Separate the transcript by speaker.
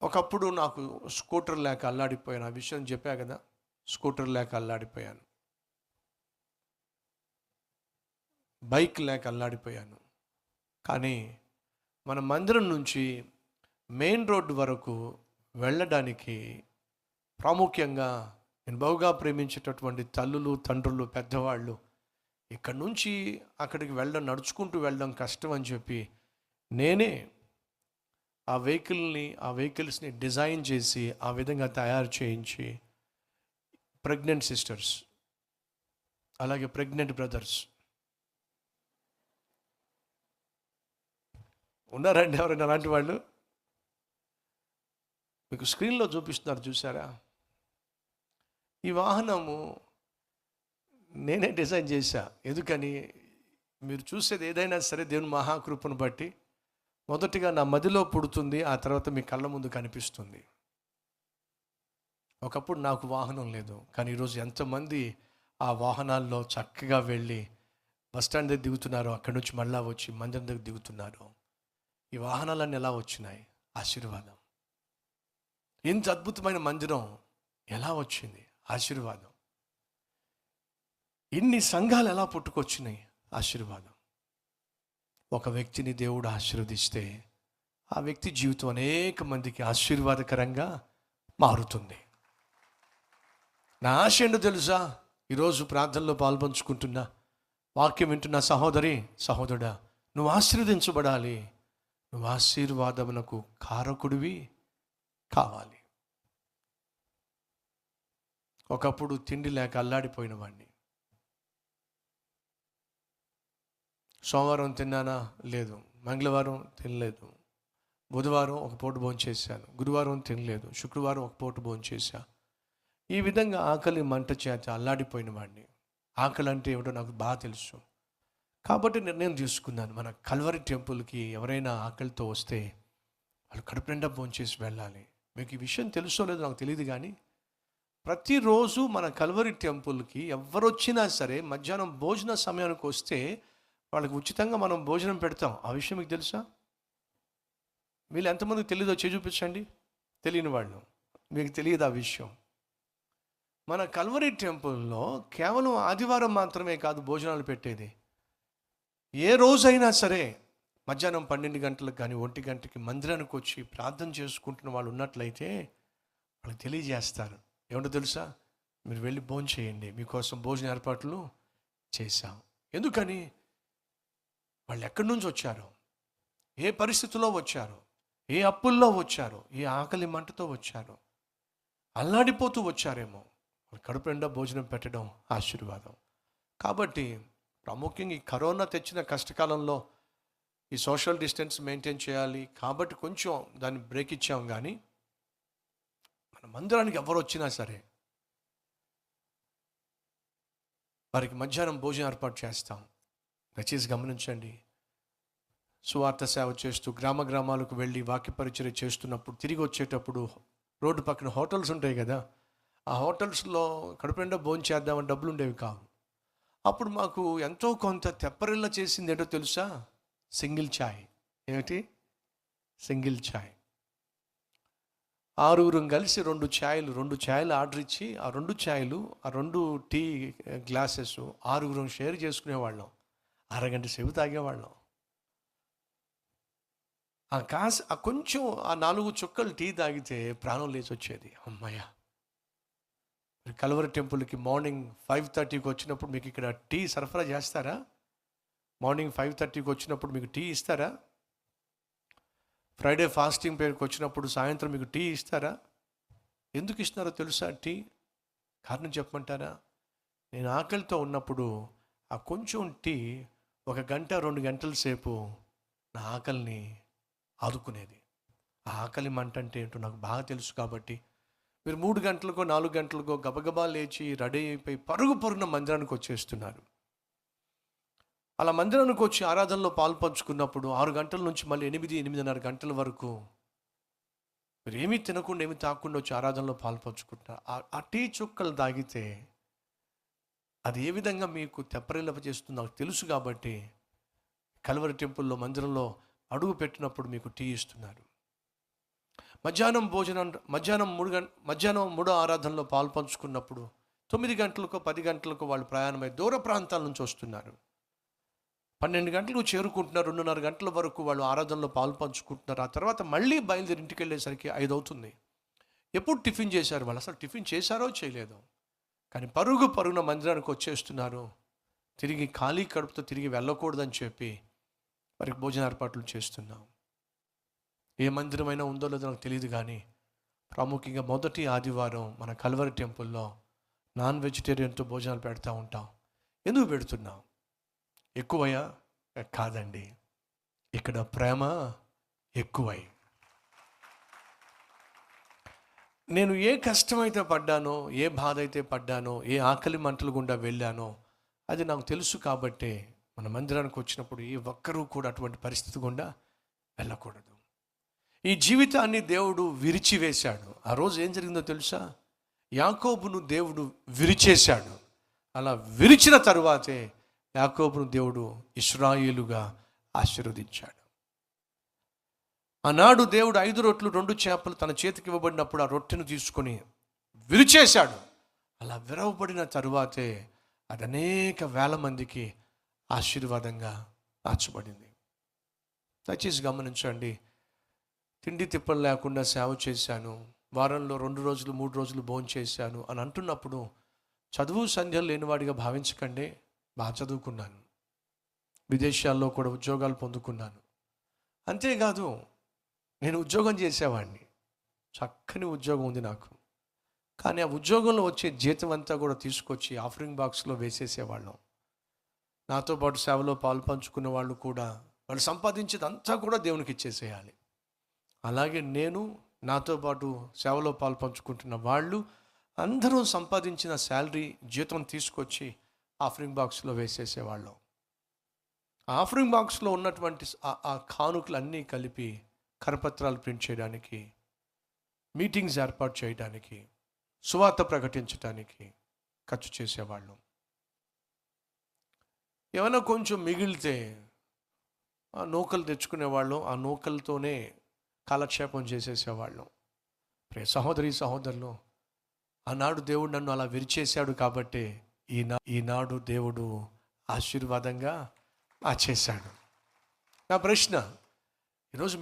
Speaker 1: ఒకప్పుడు నాకు స్కూటర్ లేక అల్లాడిపోయాను. ఆ విషయం చెప్పా కదా, స్కూటర్ లేక అల్లాడిపోయాను, బైక్ లేక అల్లాడిపోయాను. కానీ మన మందిరం నుంచి మెయిన్ రోడ్డు వరకు వెళ్ళడానికి ప్రాముఖ్యంగా నేను బహుగా ప్రేమించేటటువంటి తల్లులు, తండ్రులు, పెద్దవాళ్ళు ఇక్కడ నుంచి అక్కడికి వెళ్ళడం, నడుచుకుంటూ వెళ్ళడం కష్టం అని చెప్పి నేనే ఆ వెహికల్స్ని డిజైన్ చేసి ఆ విధంగా తయారు చేయించి ప్రెగ్నెంట్ సిస్టర్స్, అలాగే ప్రెగ్నెంట్ బ్రదర్స్ ఉన్నారండి ఎవరైనా అలాంటి వాళ్ళు? మీకు స్క్రీన్లో చూపిస్తున్నారు, చూసారా? ఈ వాహనము నేనే డిజైన్ చేశా. ఎందుకని? మీరు చూసేది ఏదైనా సరే దేవుని మహాకృపను బట్టి మొదటిగా నా మదిలో పుడుతుంది, ఆ తర్వాత మీ కళ్ళ ముందు కనిపిస్తుంది. ఒకప్పుడు నాకు వాహనం లేదు, కానీ ఈరోజు ఎంతమంది ఆ వాహనాల్లో చక్కగా వెళ్ళి బస్టాండ్ దగ్గర దిగుతున్నారో, అక్కడి నుంచి మళ్ళా వచ్చి మందిరం దగ్గర దిగుతున్నారో. ఈ వాహనాలన్నీ ఎలా వచ్చినాయి? ఆశీర్వాదం. ఇంత అద్భుతమైన మందిరం ఎలా వచ్చింది? ఆశీర్వాదం. ఇన్ని సంఘాలు ఎలా పుట్టుకొచ్చినాయి? ఆశీర్వాదం. ఒక వ్యక్తిని దేవుడు ఆశీర్వదిస్తే ఆ వ్యక్తి జీవితం అనేక మందికి ఆశీర్వాదకరంగా మారుతుంది. నా ఆశ ఏంటో తెలుసా? ఈరోజు ప్రార్థనలో పాల్పంచుకుంటున్నా, వాక్యం వింటున్న సహోదరి, సహోదరుడా, నువ్వు ఆశీర్వదించబడాలి. నువ్వు ఆశీర్వాదమునకు కారకుడివి కావాలి. ఒకప్పుడు తిండి లేక అల్లాడిపోయిన వాడిని. సోమవారం తిన్నానా? లేదు. మంగళవారం తినలేదు. బుధవారం ఒక పూట భోంచేశాను. గురువారం తినలేదు. శుక్రవారం ఒక పూట భోంచేశా. ఈ విధంగా ఆకలి మంట చేత అల్లాడిపోయిన వాడిని. ఆకలి అంటే ఏమిటో నాకు బాగా తెలుసు. కాబట్టి నిర్ణయం తీసుకున్నాను, మన కల్వరి టెంపుల్కి ఎవరైనా ఆకలితో వస్తే వాళ్ళు కడుపు నిండా భోంచేసి వెళ్ళాలి. మీకు ఈ విషయం తెలుసో లేదో నాకు తెలియదు, కానీ ప్రతిరోజు మన కల్వరి టెంపుల్కి ఎవరు వచ్చినా సరే మధ్యాహ్నం భోజన సమయానికి వస్తే వాళ్ళకి ఉచితంగా మనం భోజనం పెడతాం. ఆ విషయం మీకు తెలుసా? వీళ్ళు ఎంతమందికి తెలియదో చూపించండి. తెలియని వాళ్ళు, మీకు తెలియదు ఆ విషయం. మన కల్వరి టెంపుల్లో కేవలం ఆదివారం మాత్రమే కాదు భోజనాలు పెట్టేది. ఏ రోజైనా సరే మధ్యాహ్నం 12 గంటలకు కానీ 1 గంటకి మందిరానికి వచ్చి ప్రార్థన చేసుకుంటున్న వాళ్ళు ఉన్నట్లయితే వాళ్ళకి తెలియజేస్తారు. ఏమంటో తెలుసా? మీరు వెళ్ళి భోజనం చేయండి, మీకోసం భోజన ఏర్పాట్లు చేశాం. ఎందుకని? వాళ్ళు ఎక్కడి నుంచి వచ్చారో, ఏ పరిస్థితుల్లో వచ్చారో, ఏ అప్పుల్లో వచ్చారో, ఏ ఆకలి మంటతో వచ్చారో, అల్లాడిపోతూ వచ్చారేమో, కడుపు నిండా భోజనం పెట్టడం ఆశీర్వాదం. కాబట్టి ప్రాముఖ్యంగా ఈ కరోనా తెచ్చిన కష్టకాలంలో ఈ సోషల్ డిస్టెన్స్ మెయింటైన్ చేయాలి కాబట్టి కొంచెం దాన్ని బ్రేక్ ఇచ్చాం. కానీ మన మందిరానికి ఎవరు వచ్చినా సరే వారికి మధ్యాహ్నం భోజనం ఏర్పాటు చేస్తాం. దయచేసి గమనించండి. సువార్త సేవ చేస్తూ గ్రామాలకు వెళ్ళి వాక్య పరిచర్య చేస్తున్నప్పుడు తిరిగి వచ్చేటప్పుడు రోడ్డు పక్కన హోటల్స్ ఉంటాయి కదా, ఆ హోటల్స్లో కడుపు నిండా భోజనం చేద్దామని డబ్బులు ఉండేవి కావు. అప్పుడు మాకు ఎంతో కొంత తెప్పరిల్ల చేసింది ఏంటో తెలుసా? సింగిల్ ఛాయ్. ఏమిటి? సింగిల్ ఛాయ్. 6 కలిసి 2 ఛాయలు ఆర్డర్ ఇచ్చి ఆ 2 ఛాయలు, ఆ 2 టీ గ్లాసెస్ 6 షేర్ చేసుకునేవాళ్ళం. అరగంట సేపు తాగేవాళ్ళం. ఆ కొంచెం ఆ 4 చుక్కలు టీ తాగితే ప్రాణం లేచి వచ్చేది. అమ్మయ్య. కల్వరి టెంపుల్కి మార్నింగ్ 5:30కి వచ్చినప్పుడు మీకు ఇక్కడ టీ సరఫరా చేస్తారా? మార్నింగ్ 5:30కి వచ్చినప్పుడు మీకు టీ ఇస్తారా? ఫ్రైడే ఫాస్టింగ్ పేరుకి వచ్చినప్పుడు సాయంత్రం మీకు టీ ఇస్తారా? ఎందుకు ఇస్తున్నారో తెలుసా టీ? కారణం చెప్పమంటారా? నేను ఆకలితో ఉన్నప్పుడు ఆ కొంచెం టీ 1 గంట 2 గంటల సేపు నా ఆకలిని ఆదుకునేది. ఆ ఆకలి మంట అంటే ఏంటో నాకు బాగా తెలుసు. కాబట్టి మీరు 3 గంటలకో 4 గంటలకో గబగబా లేచి రెడీ అయిపోయి పరుగున మందిరానికి వచ్చేస్తున్నారు. అలా మందిరానికి వచ్చి ఆరాధనలో పాలు పంచుకున్నప్పుడు 6 గంటల నుంచి మళ్ళీ 8-8:30 గంటల వరకు మీరు ఏమీ తినకుండా ఏమీ తాకుండా వచ్చి ఆరాధనలో పాలు పంచుకుంటారు. ఆ టీ చుక్కలు తాగితే అది ఏ విధంగా మీకు తెప్పరిల్లప చేస్తుందో నాకు తెలుసు. కాబట్టి కల్వరి టెంపుల్లో మందిరంలో అడుగు పెట్టినప్పుడు మీకు టీ ఇస్తున్నారు. మధ్యాహ్నం భోజనం మధ్యాహ్నం 3వ ఆరాధనలో పాలు పంచుకున్నప్పుడు 9 గంటలకో 10 గంటలకో వాళ్ళు ప్రయాణమై దూర ప్రాంతాల నుంచి వస్తున్నారు. 12 గంటలకు చేరుకుంటున్నారు. 2:30 గంటల వరకు వాళ్ళు ఆరాధనలో పాలు పంచుకుంటున్నారు. ఆ తర్వాత మళ్ళీ బయలుదేరి ఇంటికి వెళ్ళేసరికి 5 అవుతుంది. ఎప్పుడు టిఫిన్ చేశారు? వాళ్ళు అసలు టిఫిన్ చేశారో చేయలేదో కానీ పరుగున మందిరానికి వచ్చేస్తున్నారు. తిరిగి ఖాళీ కడుపుతో తిరిగి వెళ్ళకూడదని చెప్పి వారికి భోజన ఏర్పాట్లు చేస్తున్నాం. ఏ మందిరమైనా ఉందో లేదో నాకు తెలియదు, కానీ ప్రాముఖ్యంగా మొదటి ఆదివారం మన కల్వరి టెంపుల్లో నాన్ వెజిటేరియన్తో భోజనాలు పెడతా ఉంటాం. ఎందుకు పెడుతున్నాం? ఎక్కువయ్యా? కాదండి, ఇక్కడ ప్రేమ ఎక్కువై. నేను ఏ కష్టమైతే పడ్డానో, ఏ బాధ అయితే పడ్డానో, ఏ ఆకలి మంటలు గుండా వెళ్ళానో అది నాకు తెలుసు. కాబట్టి మన మందిరానికి వచ్చినప్పుడు ఏ ఒక్కరూ కూడా అటువంటి పరిస్థితి గుండా వెళ్ళకూడదు. ఈ జీవితాన్ని దేవుడు విరిచివేశాడు. ఆ రోజు ఏం జరిగిందో తెలుసా? యాకోబును దేవుడు విరిచేశాడు. అలా విరిచిన తరువాతే యాకోబును దేవుడు ఇశ్రాయేలుగా ఆశీర్వదించాడు. ఆనాడు దేవుడు 5 రొట్టెలు 2 చేపలు తన చేతికి ఇవ్వబడినప్పుడు ఆ రొట్టెను తీసుకొని విరిచేశాడు. అలా విరవబడిన తరువాతే అది అనేక వేల మందికి ఆశీర్వాదంగా మార్చబడింది. దయచేసి గమనించండి. తిండి తిప్పలు లేకుండా సేవ చేశాను, వారంలో 2 రోజులు 3 రోజులు భోజనం చేశాను అని అంటున్నప్పుడు చదువు సంధ్యలు లేనివాడిగా భావించకండి. బాగా చదువుకున్నాను, విదేశాల్లో కూడా ఉద్యోగాలు పొందుకున్నాను. అంతేకాదు నేను ఉద్యోగం చేసేవాడిని, చక్కని ఉద్యోగం ఉంది నాకు. కానీ ఆ ఉద్యోగంలో వచ్చే జీతం అంతా కూడా తీసుకొచ్చి ఆఫరింగ్ బాక్స్లో వేసేసేవాళ్ళం. నాతో పాటు సేవలో పాలు పంచుకున్న వాళ్ళు కూడా వాళ్ళు సంపాదించేది అంతా కూడా దేవునికి ఇచ్చేసేయాలి. అలాగే నేను, నాతో పాటు సేవలో పాలు పంచుకుంటున్న వాళ్ళు అందరూ సంపాదించిన శాలరీ జీతం తీసుకొచ్చి ఆఫరింగ్ బాక్స్లో వేసేసేవాళ్ళం. ఆఫరింగ్ బాక్స్లో ఉన్నటువంటి ఆ కానుకలన్నీ కలిపి కరపత్రాలు ప్రింట్ చేయడానికి, మీటింగ్స్ ఏర్పాటు చేయడానికి, సువార్త ప్రకటించడానికి ఖర్చు చేసేవాళ్ళం. ఏమైనా కొంచెం మిగిలితే ఆ నూకలు తెచ్చుకునేవాళ్ళం. ఆ నూకలతోనే కాలక్షేపం చేసేసేవాళ్ళం. ప్రియ సహోదరి సహోదరులు, ఆనాడు దేవుడు నన్ను అలా విరిచేశాడు. కాబట్టి ఈనాడు దేవుడు ఆశీర్వాదంగా చేశాడు. నా ప్రశ్న ఈరోజు